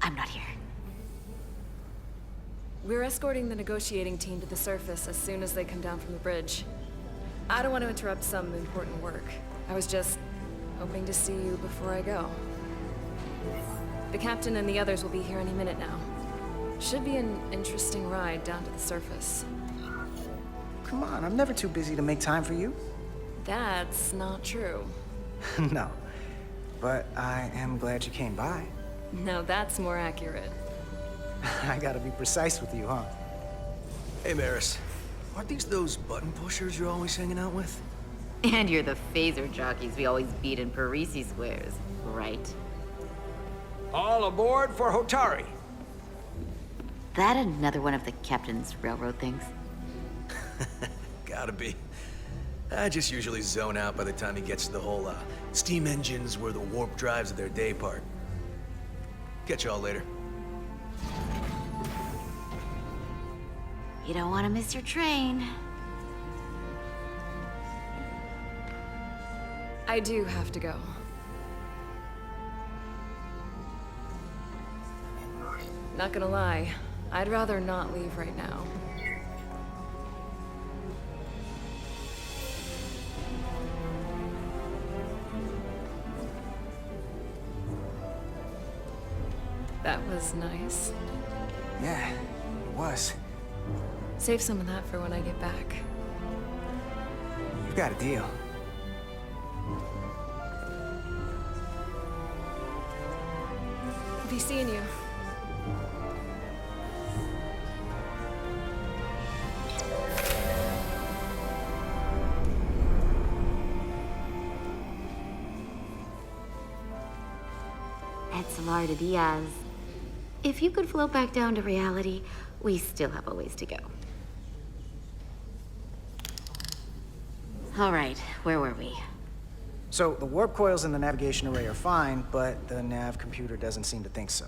I'm not here. We're escorting the negotiating team to the surface as soon as they come down from the bridge. I don't want to interrupt some important work. I was just hoping to see you before I go. The captain and the others will be here any minute now. Should be an interesting ride down to the surface. Come on, I'm never too busy to make time for you. That's not true. No, but I am glad you came by. No, that's more accurate. I gotta be precise with you, huh? Hey, Maris. Aren't these those button pushers you're always hanging out with? And you're the phaser jockeys we always beat in Parisi squares, right? All aboard for Hotari. That another one of the captain's railroad things? Gotta be. I just usually zone out by the time he gets to the whole, steam engines were the warp drives of their day part. Catch y'all later. You don't want to miss your train. I do have to go. Not gonna lie, I'd rather not leave right now. That was nice. Yeah, it was. Save some of that for when I get back. You've got a deal. I'll be seeing you. Etzelarda Diaz. If you could float back down to reality, we still have a ways to go. All right, where were we? So, the warp coils in the navigation array are fine, but the nav computer doesn't seem to think so.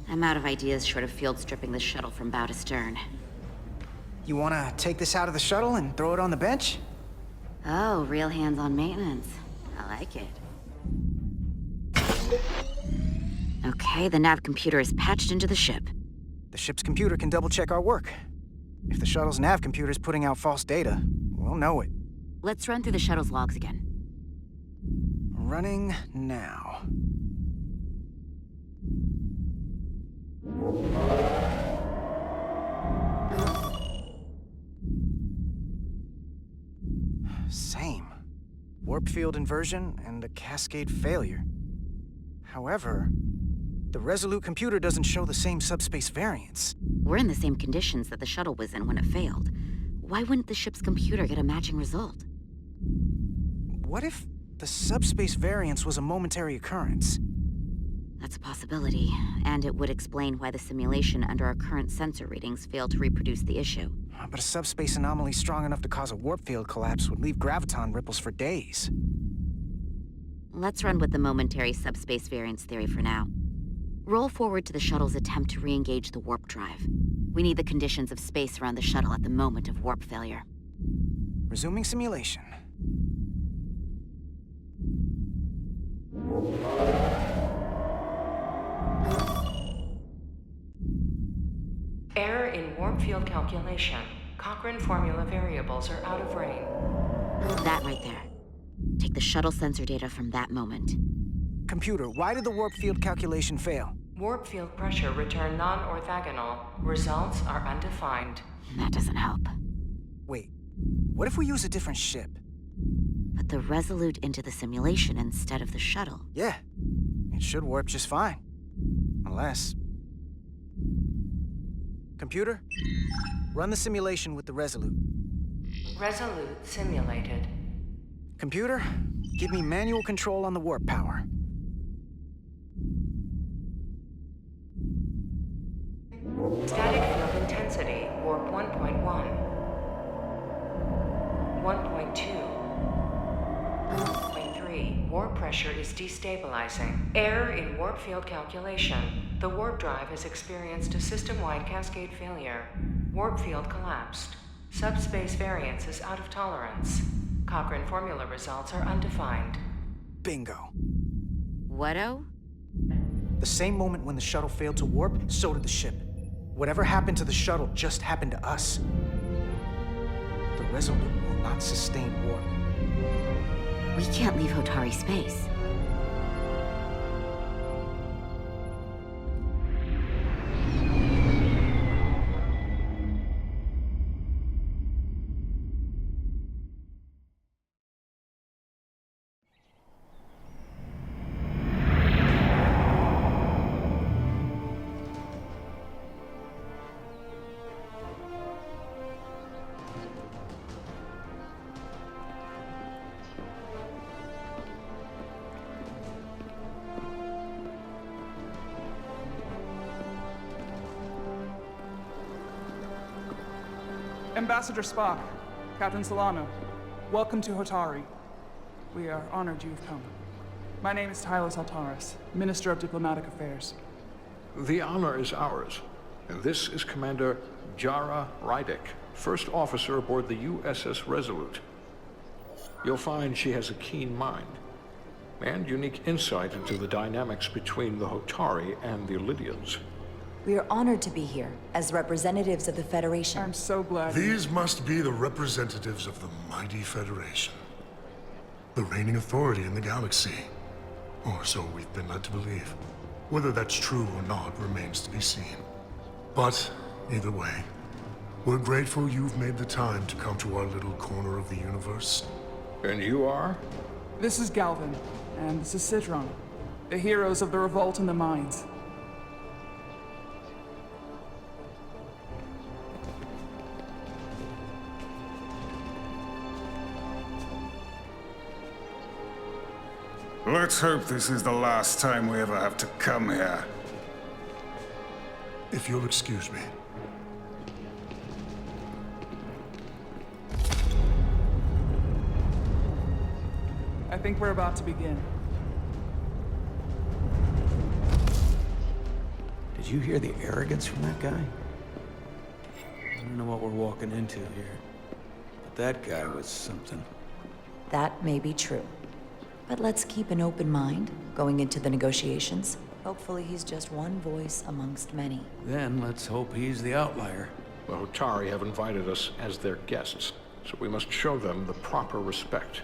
I'm out of ideas short of field stripping the shuttle from bow to stern. You wanna take this out of the shuttle and throw it on the bench? Oh, real hands-on maintenance. I like it. Okay, the nav computer is patched into the ship. The ship's computer can double-check our work. If the shuttle's nav computer is putting out false data, we'll know it. Let's run through the shuttle's logs again. Running now. Same. Warp field inversion and a cascade failure. However, the Resolute computer doesn't show the same subspace variance. We're in the same conditions that the shuttle was in when it failed. Why wouldn't the ship's computer get a matching result? What if the subspace variance was a momentary occurrence? That's a possibility, and it would explain why the simulation under our current sensor readings failed to reproduce the issue. But a subspace anomaly strong enough to cause a warp field collapse would leave graviton ripples for days. Let's run with the momentary subspace variance theory for now. Roll forward to the shuttle's attempt to re-engage the warp drive. We need the conditions of space around the shuttle at the moment of warp failure. Resuming simulation. Error in warp field calculation. Cochrane formula variables are out of range. That right there. Take the shuttle sensor data from that moment. Computer, why did the warp field calculation fail? Warp field pressure return non-orthogonal. Results are undefined. That doesn't help. Wait, what if we use a different ship? Put the Resolute into the simulation instead of the shuttle. Yeah, it should warp just fine. Unless... Computer, run the simulation with the Resolute. Resolute simulated. Computer, give me manual control on the warp power. Static field intensity, warp 1.1. 1.2. 1.3. Warp pressure is destabilizing. Error in warp field calculation. The warp drive has experienced a system-wide cascade failure. Warp field collapsed. Subspace variance is out of tolerance. Cochrane formula results are undefined. Bingo. What-o? The same moment when the shuttle failed to warp, so did the ship. Whatever happened to the shuttle just happened to us. The Resolute will not sustain warp. We can't leave Hotari space. Ambassador Spock, Captain Solano, welcome to Hotari. We are honored you've come. My name is Tylos Altaris, Minister of Diplomatic Affairs. The honor is ours, and this is Commander Jara Rydick, first officer aboard the USS Resolute. You'll find she has a keen mind, and unique insight into the dynamics between the Hotari and the Illydians. We are honored to be here as representatives of the Federation. I'm so glad. These must be the representatives of the mighty Federation. The reigning authority in the galaxy. Or so we've been led to believe. Whether that's true or not remains to be seen. But, either way, we're grateful you've made the time to come to our little corner of the universe. And you are? This is Galvin, and this is Sidron, the heroes of the revolt in the mines. Let's hope this is the last time we ever have to come here. If you'll excuse me. I think we're about to begin. Did you hear the arrogance from that guy? I don't know what we're walking into here, but that guy was something. That may be true. But let's keep an open mind going into the negotiations. Hopefully he's just one voice amongst many. Then let's hope he's the outlier. The Hotari have invited us as their guests, so we must show them the proper respect.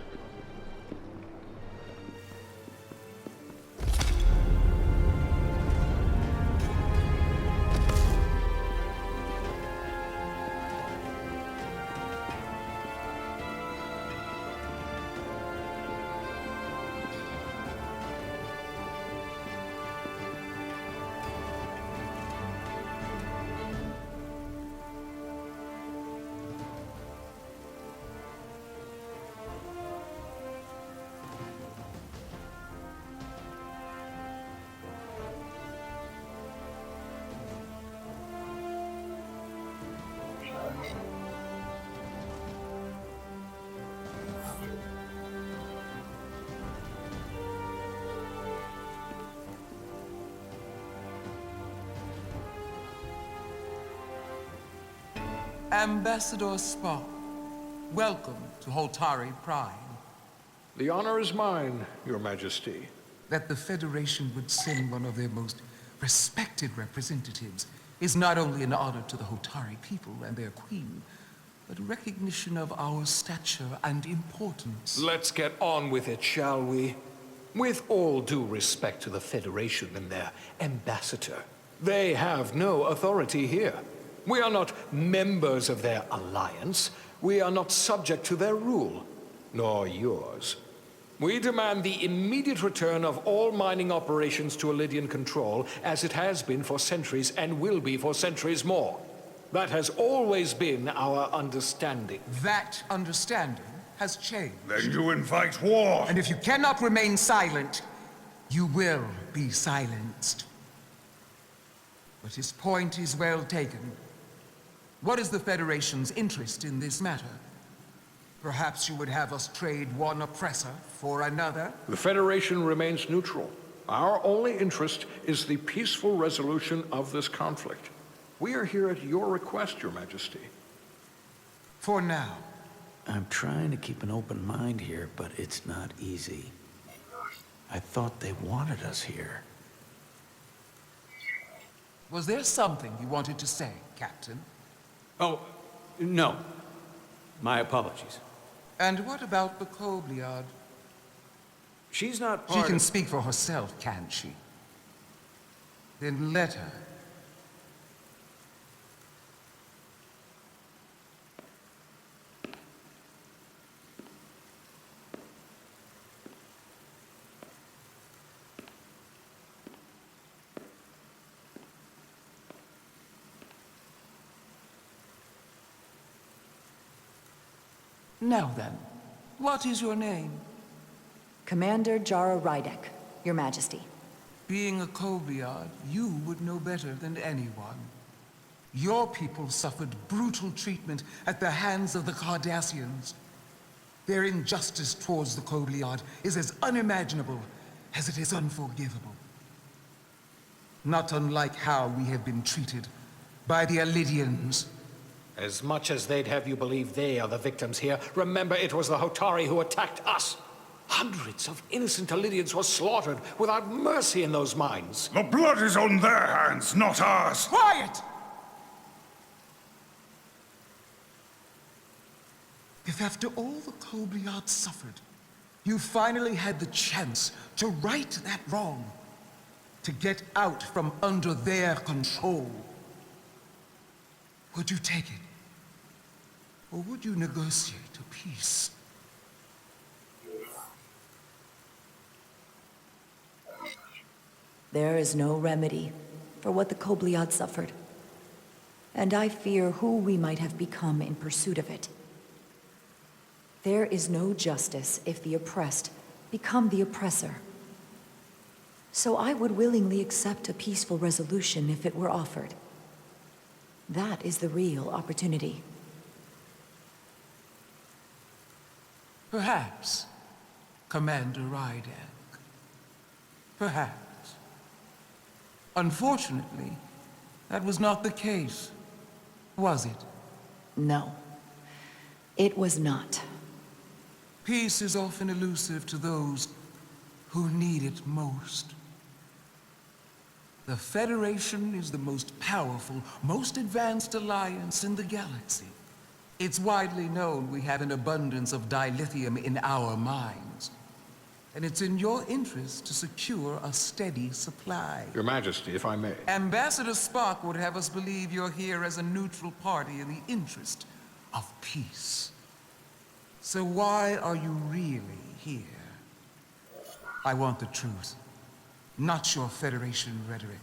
Ambassador Spock, welcome to Hotari Prime. The honor is mine, Your Majesty. That the Federation would send one of their most respected representatives is not only an honor to the Hotari people and their queen, but a recognition of our stature and importance. Let's get on with it, shall we? With all due respect to the Federation and their ambassador, they have no authority here. We are not members of their alliance. We are not subject to their rule, nor yours. We demand the immediate return of all mining operations to Illydian control, as it has been for centuries and will be for centuries more. That has always been our understanding. That understanding has changed. Then you invite war! And if you cannot remain silent, you will be silenced. But his point is well taken. What is the Federation's interest in this matter? Perhaps you would have us trade one oppressor for another? The Federation remains neutral. Our only interest is the peaceful resolution of this conflict. We are here at your request, Your Majesty. For now. I'm trying to keep an open mind here, but it's not easy. I thought they wanted us here. Was there something you wanted to say, Captain? Oh, no. My apologies. And what about the Kobliad? She's not She part can of... speak for herself, can't she? Then let her. Now then, what is your name? Commander Jara Rydek, Your Majesty. Being a Kobliad, you would know better than anyone. Your people suffered brutal treatment at the hands of the Cardassians. Their injustice towards the Kobliad is as unimaginable as it is unforgivable. Not unlike how we have been treated by the Alidians. As much as they'd have you believe they are the victims here, remember it was the Hotari who attacked us. Hundreds of innocent Alidians were slaughtered without mercy in those mines. The blood is on their hands, not ours. Quiet! If after all the Kobliad suffered, you finally had the chance to right that wrong, to get out from under their control, would you take it? Or would you negotiate a peace? There is no remedy for what the Kobliad suffered. And I fear who we might have become in pursuit of it. There is no justice if the oppressed become the oppressor. So I would willingly accept a peaceful resolution if it were offered. That is the real opportunity. Perhaps, Commander Rydek. Perhaps. Unfortunately, that was not the case, was it? No, it was not. Peace is often elusive to those who need it most. The Federation is the most powerful, most advanced alliance in the galaxy. It's widely known we have an abundance of dilithium in our mines. And it's in your interest to secure a steady supply. Your Majesty, if I may. Ambassador Spock would have us believe you're here as a neutral party in the interest of peace. So why are you really here? I want the truth, not your Federation rhetoric.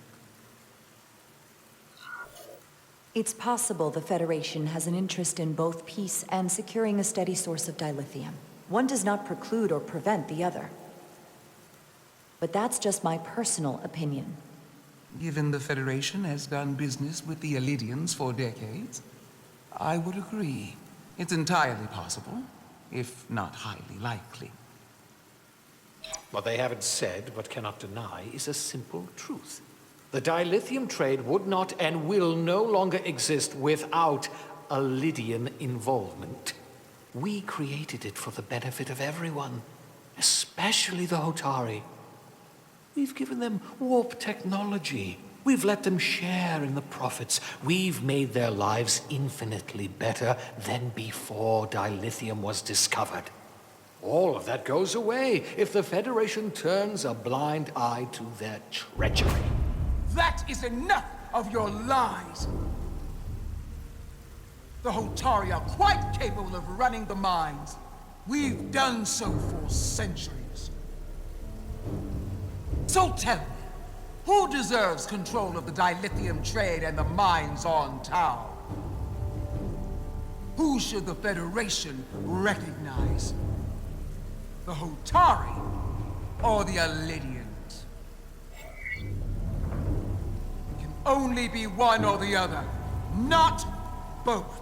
It's possible the Federation has an interest in both peace and securing a steady source of dilithium. One does not preclude or prevent the other. But that's just my personal opinion. Given the Federation has done business with the Alidians for decades, I would agree. It's entirely possible, if not highly likely. What they haven't said, but cannot deny, is a simple truth. The dilithium trade would not and will no longer exist without Alidian involvement. We created it for the benefit of everyone, especially the Hotari. We've given them warp technology. We've let them share in the profits. We've made their lives infinitely better than before dilithium was discovered. All of that goes away if the Federation turns a blind eye to their treachery. That is enough of your lies! The Hotari are quite capable of running the mines. We've done so for centuries. So tell me, who deserves control of the dilithium trade and the mines on Tau? Who should the Federation recognize? The Hotari or the Alidians? It can only be one or the other, not both.